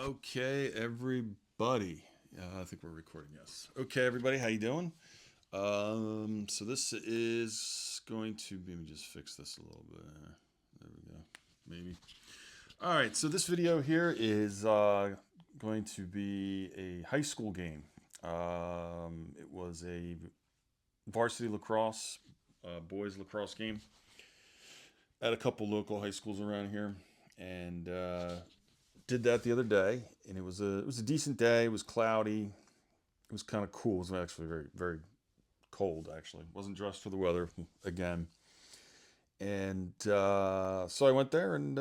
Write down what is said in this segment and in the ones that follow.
Okay, everybody. I think we're recording. Yes. Okay, everybody. How you doing? So this is going to be. Let me just fix this a little bit. There we go. Maybe. All right. So this video here is going to be a high school game. It was a varsity lacrosse, boys lacrosse game at a couple local high schools around here, and did that the other day, and it was a decent day. It was cloudy. It was kind of cool. It was actually very cold. Actually, wasn't dressed for the weather again. And so I went there and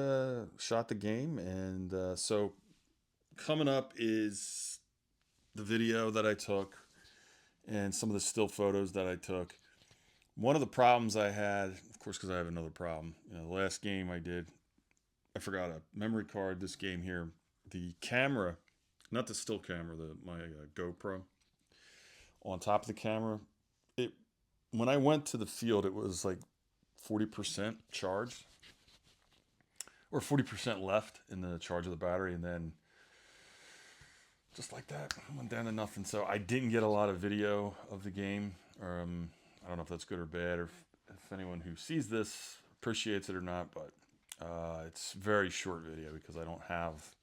shot the game. And so coming up is the video that I took and some of the still photos that I took. One of the problems I had, of course, because I have another problem. The last game I did, I forgot a memory card. This game here, the camera, not the still camera, my GoPro on top of the camera. It When I went to the field, it was like 40% charged, or 40% left in the charge of the battery, and then just like that, went down to nothing. So I didn't get a lot of video of the game. I don't know if that's good or bad, or if anyone who sees this appreciates it or not, but it's very short video because I don't have,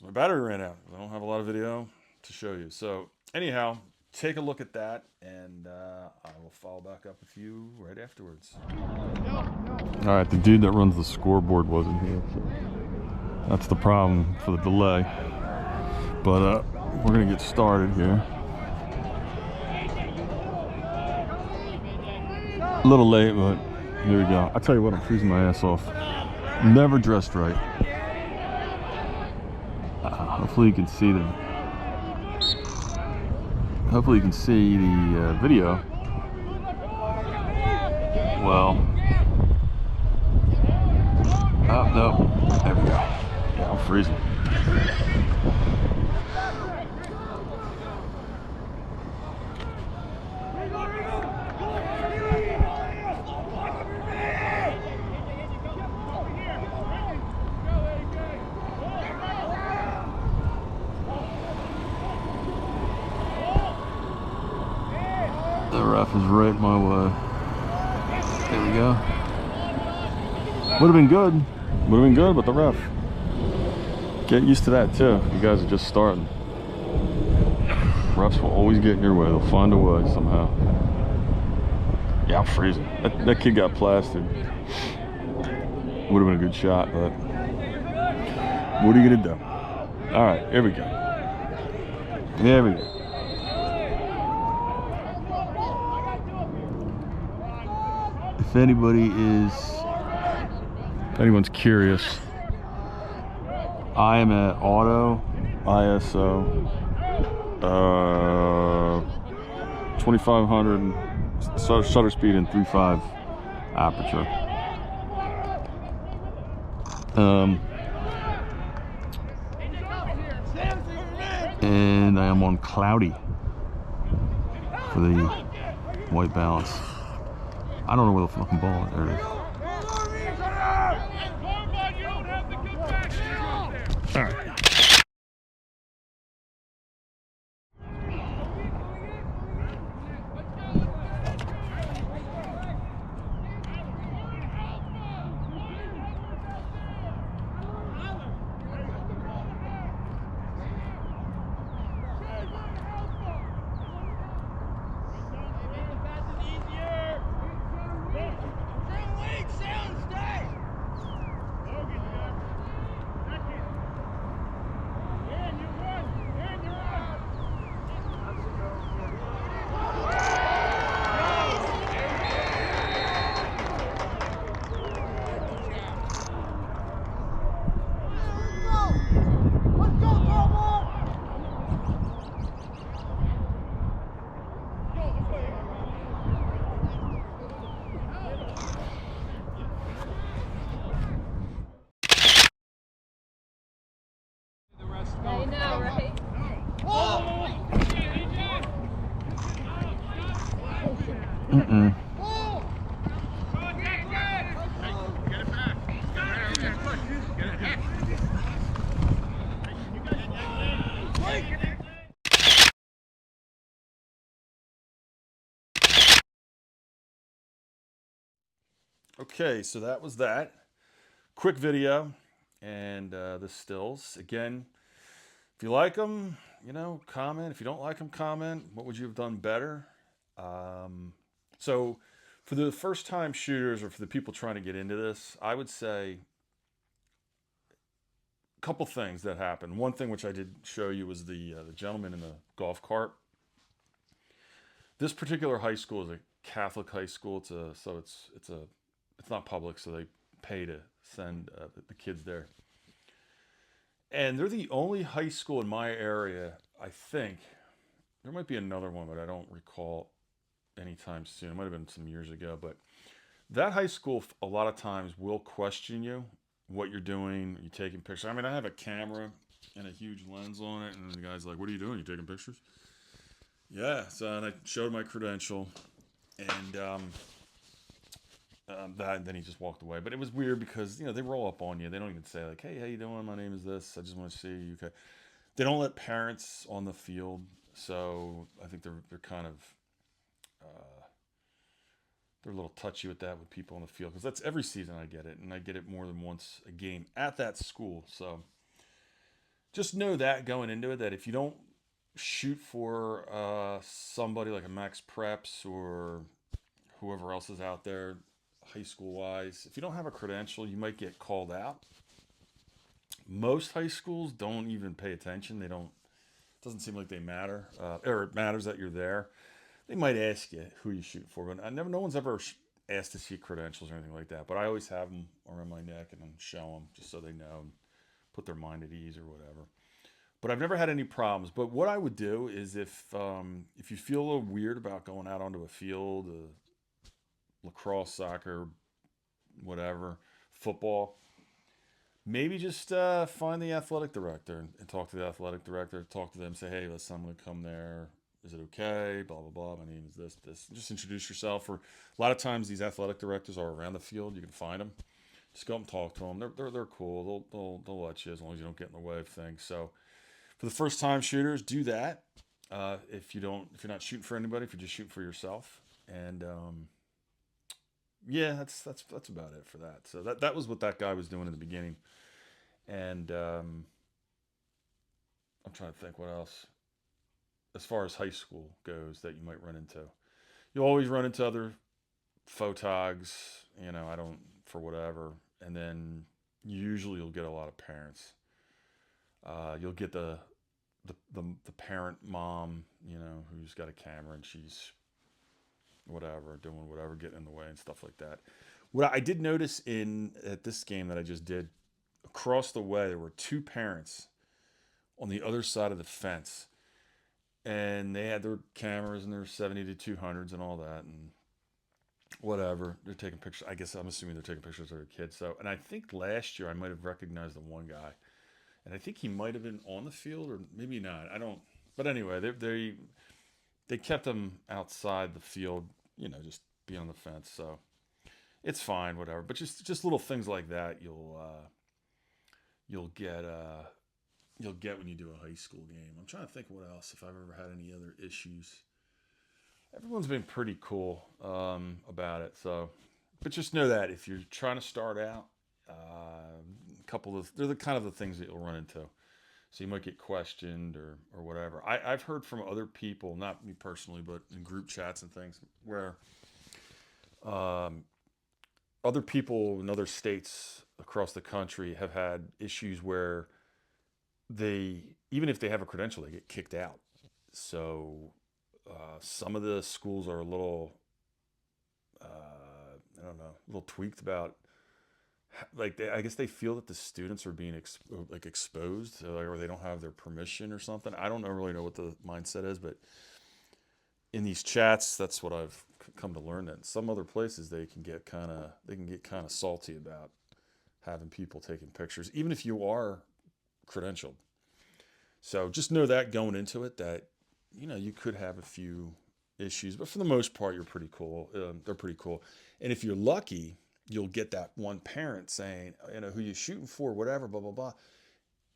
my battery ran out. I don't have a lot of video to show you. So anyhow, take a look at that, and I will follow back up with you right afterwards. All right, the dude that runs the scoreboard wasn't here. So that's the problem for the delay. But we're gonna get started here. A little late, but here we go. I tell you what, I'm freezing my ass off. Never dressed right. Hopefully you can see the. Hopefully you can see the video. Well. Oh no. There we go. Yeah, I'm freezing. The ref is right my way. There we go. Would have been good. Would have been good, but the ref. Get used to that too. You guys are just starting. Refs will always get in your way. They'll find a way somehow. Yeah, I'm freezing. That kid got plastered. Would have been a good shot, but what are you gonna do? All right, here we go. There we go. If anyone's curious, I am at auto ISO 2500 shutter speed and 3.5 aperture. And I am on cloudy for the white balance. I don't know where the fucking ball is. There it is. All right. I know, right? Mm-mm. Okay, so that was that. Quick video. And the stills. Again, if you like them, comment. If you don't like them, comment. What would you have done better? So for the first time shooters or for the people trying to get into this, I would say a couple things that happened. One thing which I did show you was the gentleman in the golf cart. This particular high school is a Catholic high school. It's not public, so they pay to send the kids there. And they're the only high school in my area, I think. There might be another one, but I don't recall anytime soon. It might have been some years ago. But that high school, a lot of times, will question you, what you're doing. Are you taking pictures? I mean, I have a camera and a huge lens on it. And the guy's like, what are you doing? You taking pictures? Yeah. So and I showed my credential. And then he just walked away. But it was weird because they roll up on you. They don't even say like, "Hey, how you doing? My name is this. I just want to see you." Okay. They don't let parents on the field, so I think they're kind of they're a little touchy with that with people on the field because that's every season I get it, and I get it more than once a game at that school. So just know that going into it, that if you don't shoot for somebody like a Max Preps or whoever else is out there, high school wise, if you don't have a credential, you might get called out. Most high schools don't even pay attention. They don't. It doesn't seem like they matter, or it matters that you're there. They might ask you who you shoot for, but no one's ever asked to see credentials or anything like that. But I always have them around my neck and then show them just so they know and put their mind at ease or whatever. But I've never had any problems. But what I would do is if you feel a little weird about going out onto a field, lacrosse, soccer, whatever, football, maybe just find the athletic director and talk to the athletic director. Talk to them. Say, hey, listen, I'm going to come there. Is it okay? Blah, blah, blah. My name is this. Just introduce yourself. Or a lot of times these athletic directors are around the field. You can find them. Just go up and talk to them. They're cool. They'll let you as long as you don't get in the way of things. So for the first time shooters, do that. If you're not shooting for anybody, if you're just shooting for yourself. And yeah, that's about it for that. So that was what that guy was doing in the beginning. And I'm trying to think what else. As far as high school goes, that you might run into, you'll always run into other photogs. I don't for whatever, and then usually you'll get a lot of parents. You'll get the parent mom, who's got a camera and she's whatever doing whatever, getting in the way and stuff like that. What I did notice at this game that I just did, across the way there were two parents on the other side of the fence, and they had their cameras and their 70 to 200s and all that and whatever. They're taking pictures. I guess I'm assuming they're taking pictures of their kids. So, and I think last year I might have recognized the one guy, and I think he might have been on the field or maybe not. I don't. But anyway, they kept him outside the field, just be on the fence. So it's fine, whatever. But just little things like that you'll get when you do a high school game. I'm trying to think what else, if I've ever had any other issues. Everyone's been pretty cool about it. So, but just know that if you're trying to start out, they're the kind of the things that you'll run into. So you might get questioned or whatever. I've heard from other people, not me personally, but in group chats and things, where other people in other states across the country have had issues where even if they have a credential, they get kicked out. So some of the schools are a little, I don't know, a little tweaked about, like I guess they feel that the students are being exposed, or they don't have their permission or something. I don't really know what the mindset is, but in these chats, that's what I've come to learn. That in some other places they can get kind of salty about having people taking pictures, even if you are credentialed. So just know that going into it, that you could have a few issues, but for the most part, you're pretty cool. They're pretty cool, and if you're lucky, you'll get that one parent saying, who you shooting for, whatever, blah blah blah,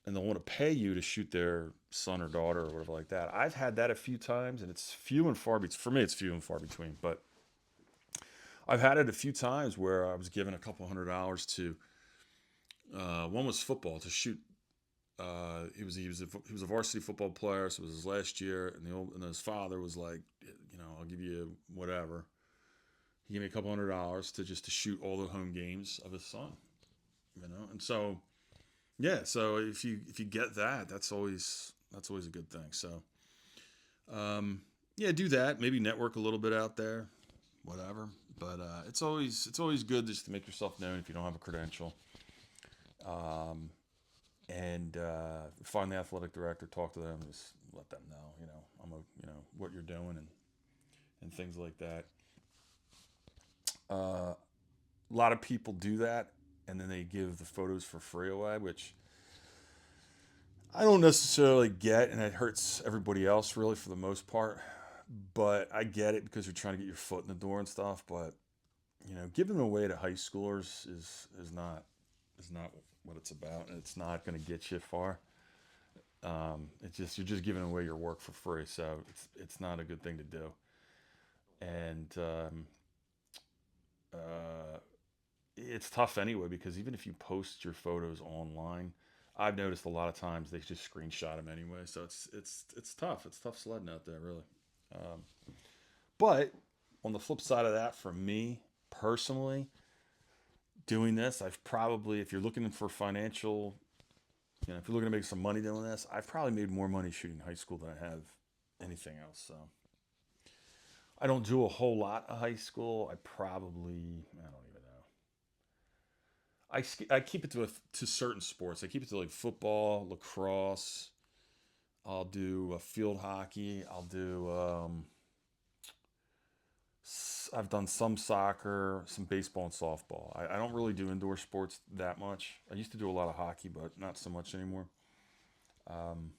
and they'll want to pay you to shoot their son or daughter or whatever like that. I've had that a few times, and it's few and far between. For me, it's few and far between, but I've had it a few times where I was given a couple $100 to. One was football to shoot. He was a varsity football player, so it was his last year, and his father was like, I'll give you whatever. He gave me a couple $100 to shoot all the home games of his son, and so yeah, so if you get that, that's always a good thing. So yeah, do that. Maybe network a little bit out there, whatever. But it's always good just to make yourself known if you don't have a credential. Um, and find the athletic director, talk to them, just let them know, what you're doing and things like that. A lot of people do that, and then they give the photos for free away, which I don't necessarily get, and it hurts everybody else really for the most part. But I get it because you're trying to get your foot in the door and stuff. But giving them away to high schoolers is not what it's about, and it's not going to get you far. It's just you're just giving away your work for free, so it's not a good thing to do. And uh, it's tough anyway because even if you post your photos online, I've noticed a lot of times they just screenshot them anyway. So it's tough. It's tough sledding out there, really. Um, but on the flip side of that, for me personally, doing this, I've probably, if you're looking for financial, if you're looking to make some money doing this, I've probably made more money shooting high school than I have anything else. So I don't do a whole lot of high school. I don't even know. I keep it to certain sports. I keep it to like football, lacrosse. I'll do field hockey. I've done some soccer, some baseball and softball. I don't really do indoor sports that much. I used to do a lot of hockey, but not so much anymore. Um,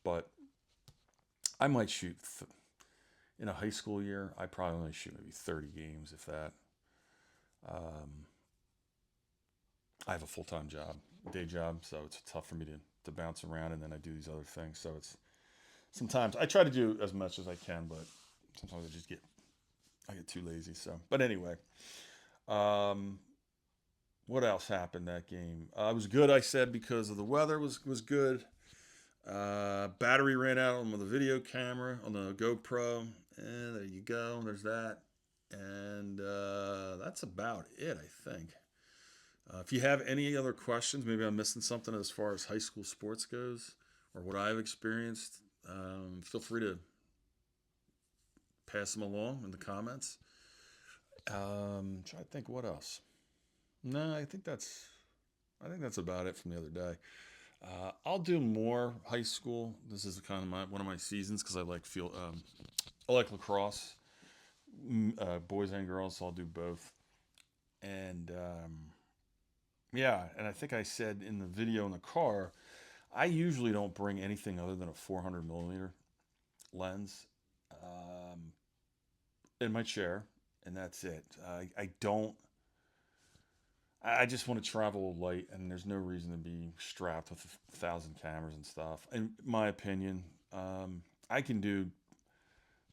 but I might in a high school year. I probably only shoot maybe 30 games, if that. Um, I have a full time job, day job, so it's tough for me to bounce around, and then I do these other things. So it's sometimes I try to do as much as I can, but sometimes I get too lazy. So, but anyway, um, what else happened that game? It was good. I said because of the weather was good. Battery ran out on the video camera on the GoPro, and there you go. There's that, and that's about it, I think. If you have any other questions, maybe I'm missing something as far as high school sports goes, or what I've experienced. Feel free to pass them along in the comments. Try to think what else. No, I think that's about it from the other day. I'll do more high school. This is kind of one of my seasons because I like lacrosse, boys and girls. So I'll do both. And yeah, and I think I said in the video in the car, I usually don't bring anything other than a 400 millimeter lens um, in my chair, and that's it. I don't. I just want to travel light, and there's no reason to be strapped with 1,000 cameras and stuff. In my opinion, I can do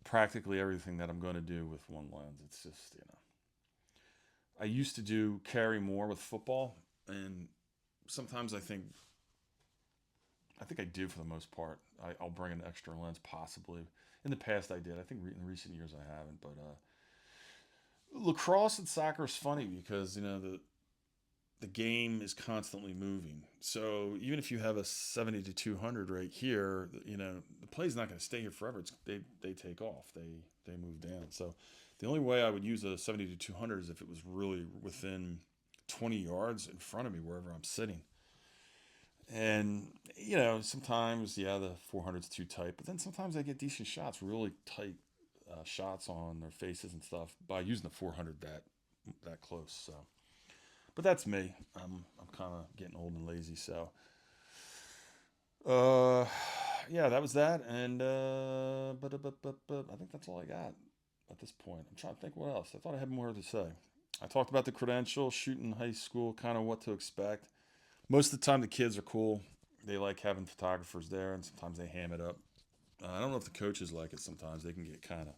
practically everything that I'm going to do with one lens. It's just I used to do carry more with football, and sometimes I think I do for the most part. I'll bring an extra lens possibly. In the past, I did. I think in recent years I haven't. But lacrosse and soccer is funny because the game is constantly moving. So even if you have a 70 to 200 right here, the play's not going to stay here forever. They take off. They move down. So the only way I would use a 70 to 200 is if it was really within 20 yards in front of me wherever I'm sitting. And sometimes the 400's too tight, but then sometimes I get decent shots, really tight shots on their faces and stuff by using the 400 that close. So, but that's me. I'm kind of getting old and lazy. So, uh, yeah, that was that, and but I think that's all I got at this point. I'm trying to think what else. I thought I had more to say. I talked about the credential, shooting high school, kind of what to expect. Most of the time, the kids are cool. They like having photographers there, and sometimes they ham it up. I don't know if the coaches like it. Sometimes they can get kind of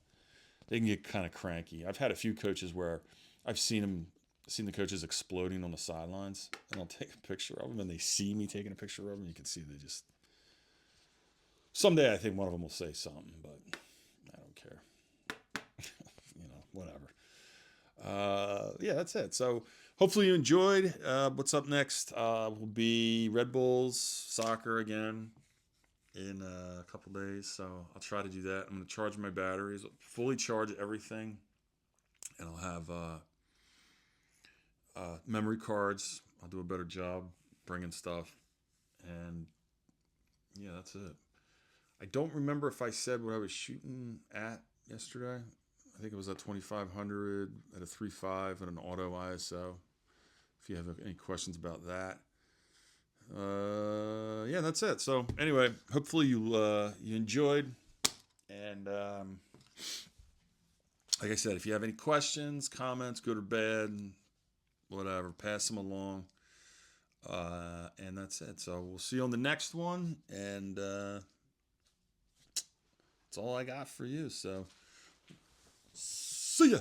they can get kind of cranky. I've had a few coaches where I've seen the coaches exploding on the sidelines, and I'll take a picture of them, and they see me taking a picture of them. You can see they just. Someday I think one of them will say something, but I don't care. Whatever. Yeah, that's it. So hopefully you enjoyed. What's up next will be Red Bulls soccer again in a couple days. So I'll try to do that. I'm going to charge my batteries, fully charge everything, and I'll have memory cards. I'll do a better job bringing stuff, and yeah, that's it. I don't remember if I said what I was shooting at yesterday. I think it was at 2500 at a 3.5 and an auto ISO. If you have any questions about that, yeah, that's it. So anyway, hopefully you enjoyed, and like I said, if you have any questions, comments, good or bad, whatever, pass them along. And that's it. So we'll see you on the next one, and that's all I got for you. So see ya.